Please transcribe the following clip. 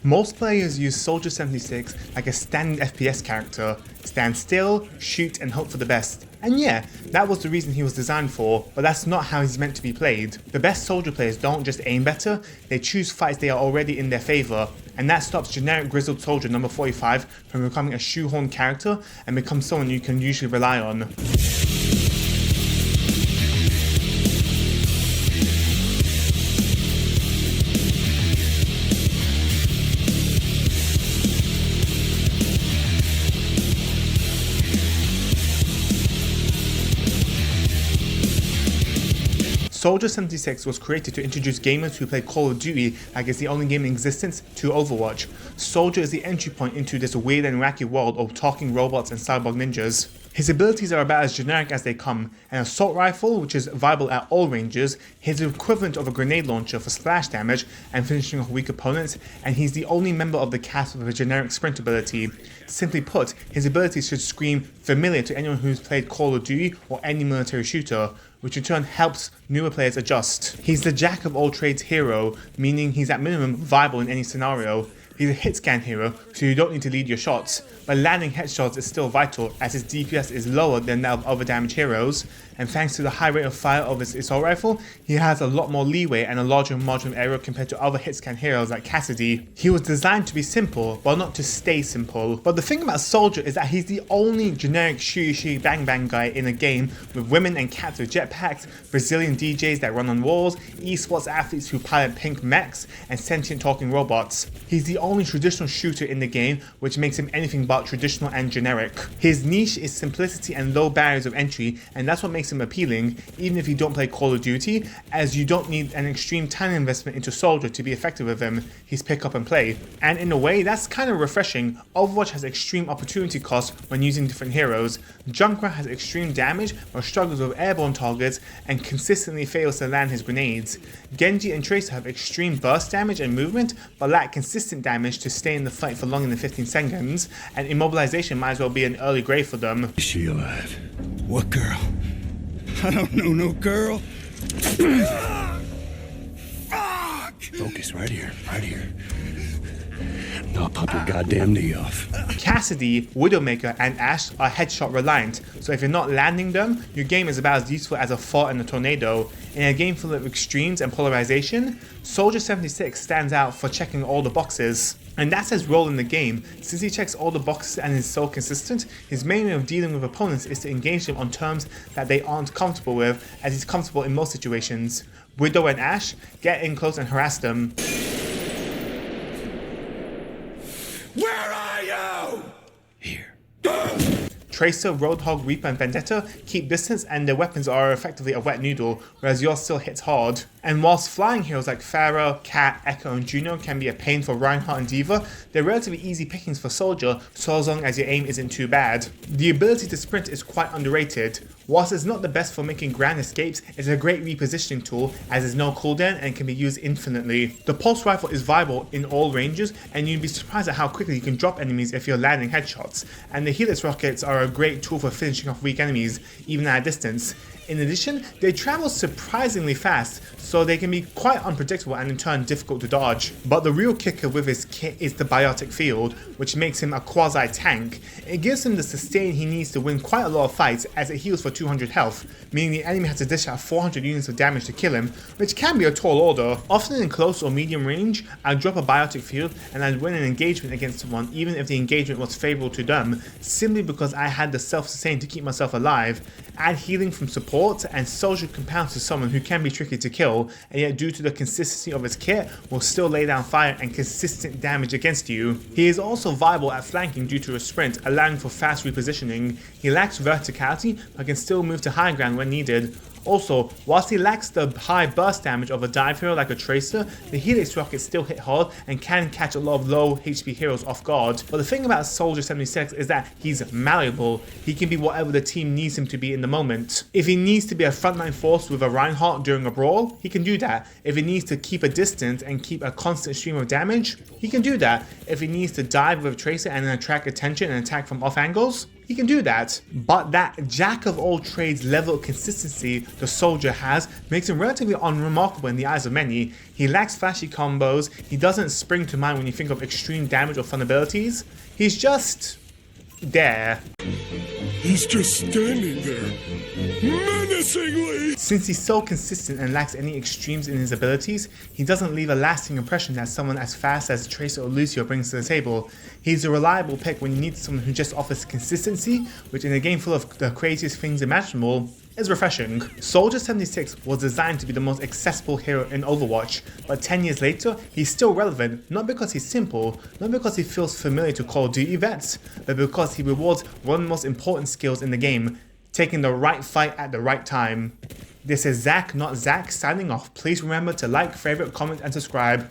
Most players use Soldier 76 like a standard FPS character, stand still, shoot and hope for the best. And yeah, that was the reason he was designed for, but that's not how he's meant to be played. The best soldier players don't just aim better, they choose fights they are already in their favour, and that stops generic grizzled soldier number 45 from becoming a shoehorn character and becomes someone you can usually rely on. Soldier 76 was created to introduce gamers who play Call of Duty like it's the only game in existence to Overwatch. Soldier is the entry point into this weird and wacky world of talking robots and cyborg ninjas. His abilities are about as generic as they come. An assault rifle, which is viable at all ranges, he's the equivalent of a grenade launcher for splash damage and finishing off weak opponents, and he's the only member of the cast with a generic sprint ability. Simply put, his abilities should scream familiar to anyone who's played Call of Duty or any military shooter, which in turn helps newer players adjust. He's the jack of all trades hero, meaning he's at minimum viable in any scenario. He's a hit scan hero, so you don't need to lead your shots, but landing headshots is still vital as his DPS is lower than that of other damage heroes, and thanks to the high rate of fire of his assault rifle, he has a lot more leeway and a larger margin of error compared to other hit scan heroes like Cassidy. He was designed to be simple, but not to stay simple. But the thing about Soldier is that he's the only generic shooty bang bang guy in a game with women and cats with jetpacks, Brazilian DJs that run on walls, esports athletes who pilot pink mechs, and sentient talking robots. He's the only traditional shooter in the game, which makes him anything but traditional and generic. His niche is simplicity and low barriers of entry, and that's what makes him appealing, even if you don't play Call of Duty, as you don't need an extreme time investment into Soldier to be effective with him. He's pick up and play. And in a way, that's kind of refreshing. Overwatch has extreme opportunity cost when using different heroes. Junkrat has extreme damage but struggles with airborne targets and consistently fails to land his grenades. Genji and Tracer have extreme burst damage and movement but lack consistent damage to stay in the fight for longer than 15 seconds, and immobilization might as well be an early grave for them. Is she alive? What girl? I don't know no girl. Fuck! Focus right here, right here. I'll pop your goddamn knee off. Cassidy, Widowmaker, and Ashe are headshot reliant, so if you're not landing them, your game is about as useful as a fart in a tornado. In a game full of extremes and polarization, Soldier 76 stands out for checking all the boxes. And that's his role in the game. Since he checks all the boxes and is so consistent, his main way of dealing with opponents is to engage them on terms that they aren't comfortable with, as he's comfortable in most situations. Widow and Ashe, get in close and harass them. Where are you? Here. Tracer, Roadhog, Reaper and Vendetta keep distance and their weapons are effectively a wet noodle, whereas yours still hits hard. And whilst flying heroes like Pharah, Cat, Echo and Juno can be a pain for Reinhardt and Diva, they're relatively easy pickings for Soldier so as long as your aim isn't too bad. The ability to sprint is quite underrated. Whilst it's not the best for making grand escapes, it's a great repositioning tool as there's no cooldown and can be used infinitely. The pulse rifle is viable in all ranges and you'd be surprised at how quickly you can drop enemies if you're landing headshots, and the Helix rockets are a great tool for finishing off weak enemies, even at a distance. In addition, they travel surprisingly fast, so they can be quite unpredictable and in turn difficult to dodge. But the real kicker with his kit is the biotic field, which makes him a quasi-tank. It gives him the sustain he needs to win quite a lot of fights as it heals for 200 health, meaning the enemy has to dish out 400 units of damage to kill him, which can be a tall order. Often in close or medium range, I'd drop a biotic field and I'd win an engagement against someone even if the engagement was favourable to them, simply because I had the self-sustain to keep myself alive. Add healing from support, and Soldier compounds to someone who can be tricky to kill, and yet due to the consistency of his kit, will still lay down fire and consistent damage against you. He is also viable at flanking due to a sprint, allowing for fast repositioning. He lacks verticality, but can still move to high ground when needed. Also, whilst he lacks the high burst damage of a dive hero like a Tracer, the Helix rockets still hit hard and can catch a lot of low HP heroes off guard. But the thing about Soldier 76 is that he's malleable. He can be whatever the team needs him to be in the moment. If he needs to be a frontline force with a Reinhardt during a brawl, he can do that. If he needs to keep a distance and keep a constant stream of damage, he can do that. If he needs to dive with a Tracer and then attract attention and attack from off angles, he can do that. But that jack of all trades level of consistency the soldier has makes him relatively unremarkable in the eyes of many. He lacks flashy combos, he doesn't spring to mind when you think of extreme damage or fun abilities. He's just there. He's just standing there, menacingly! Since he's so consistent and lacks any extremes in his abilities, he doesn't leave a lasting impression as someone as fast as Tracer or Lucio brings to the table. He's a reliable pick when you need someone who just offers consistency, which in a game full of the craziest things imaginable, is refreshing. Soldier 76 was designed to be the most accessible hero in Overwatch, but 10 years later, he's still relevant, not because he's simple, not because he feels familiar to Call of Duty vets, but because he rewards one of the most important skills in the game, taking the right fight at the right time. This is Zach, not Zach, signing off. Please remember to like, favorite, comment, and subscribe.